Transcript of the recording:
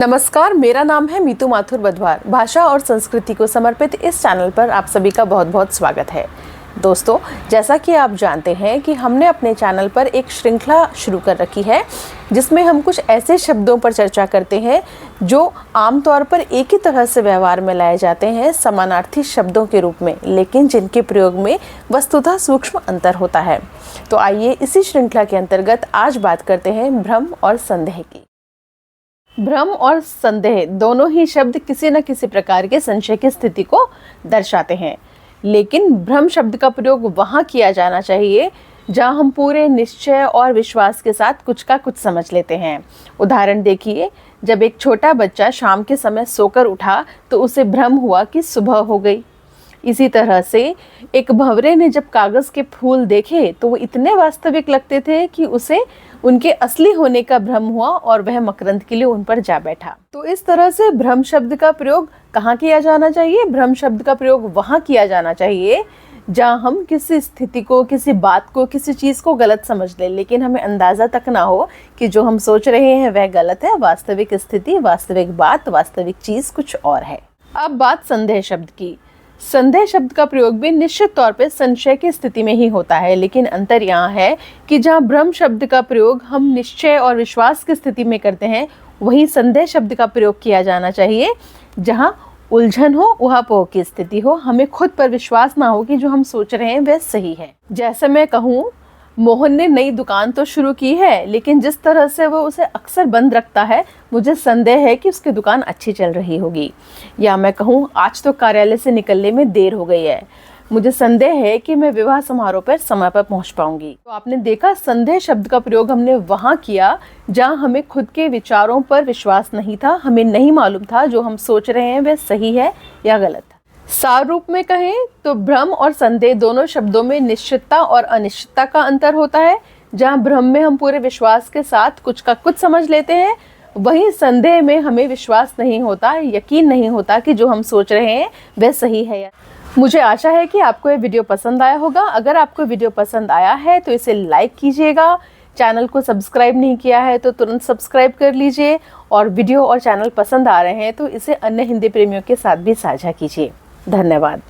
नमस्कार, मेरा नाम है मीतू माथुर बधवार। भाषा और संस्कृति को समर्पित इस चैनल पर आप सभी का बहुत बहुत स्वागत है। दोस्तों, जैसा कि आप जानते हैं कि हमने अपने चैनल पर एक श्रृंखला शुरू कर रखी है जिसमें हम कुछ ऐसे शब्दों पर चर्चा करते हैं जो आमतौर पर एक ही तरह से व्यवहार में लाए जाते हैं समानार्थी शब्दों के रूप में, लेकिन जिनके प्रयोग में वस्तुतः सूक्ष्म अंतर होता है। तो आइए इसी श्रृंखला के अंतर्गत आज बात करते हैं भ्रम और संदेह की। भ्रम और संदेह दोनों ही शब्द किसी न किसी प्रकार के संशय की स्थिति को दर्शाते हैं, लेकिन भ्रम शब्द का प्रयोग वहाँ किया जाना चाहिए जहाँ हम पूरे निश्चय और विश्वास के साथ कुछ का कुछ समझ लेते हैं। उदाहरण देखिए, जब एक छोटा बच्चा शाम के समय सोकर उठा तो उसे भ्रम हुआ कि सुबह हो गई। इसी तरह से एक भंवरे ने जब कागज के फूल देखे तो वो इतने वास्तविक लगते थे कि उसे उनके असली होने का भ्रम हुआ और वह मकरंद के लिए उन पर जा बैठा। तो इस तरह से भ्रम शब्द का प्रयोग कहाँ किया जाना चाहिए? भ्रम शब्द का प्रयोग वहाँ किया जाना चाहिए जहाँ हम किसी स्थिति को, किसी बात को, किसी चीज़ को गलत समझ लें, लेकिन हमें अंदाज़ा तक ना हो कि जो हम सोच रहे हैं वह गलत है। वास्तविक स्थिति, वास्तविक बात, वास्तविक चीज़ कुछ और है। अब बात संदेह शब्द की। संदेह शब्द का प्रयोग भी निश्चित तौर पे संशय की स्थिति में ही होता है, लेकिन अंतर यहाँ है कि जहाँ भ्रम शब्द का प्रयोग हम निश्चय और विश्वास की स्थिति में करते हैं, वहीं संदेह शब्द का प्रयोग किया जाना चाहिए जहाँ उलझन हो, उहापोह की स्थिति हो, हमें खुद पर विश्वास ना हो कि जो हम सोच रहे हैं वह सही है। जैसे मैं कहूँ, मोहन ने नई दुकान तो शुरू की है, लेकिन जिस तरह से वो उसे अक्सर बंद रखता है, मुझे संदेह है कि उसकी दुकान अच्छी चल रही होगी। या मैं कहूँ, आज तो कार्यालय से निकलने में देर हो गई है, मुझे संदेह है कि मैं विवाह समारोह पर समय पर पहुँच पाऊंगी। तो आपने देखा, संदेह शब्द का प्रयोग हमने वहाँ किया जहाँ हमें खुद के विचारों पर विश्वास नहीं था, हमें नहीं मालूम था जो हम सोच रहे हैं वह सही है या गलत। सार रूप में कहें तो भ्रम और संदेह दोनों शब्दों में निश्चितता और अनिश्चितता का अंतर होता है। जहाँ भ्रम में हम पूरे विश्वास के साथ कुछ का कुछ समझ लेते हैं, वहीं संदेह में हमें विश्वास नहीं होता, यकीन नहीं होता कि जो हम सोच रहे हैं वह सही है। मुझे आशा है कि आपको ये वीडियो पसंद आया होगा। अगर आपको वीडियो पसंद आया है तो इसे लाइक कीजिएगा। चैनल को सब्सक्राइब नहीं किया है तो तुरंत सब्सक्राइब कर लीजिए, और वीडियो और चैनल पसंद आ रहे हैं तो इसे अन्य हिंदी प्रेमियों के साथ भी साझा कीजिए। धन्यवाद।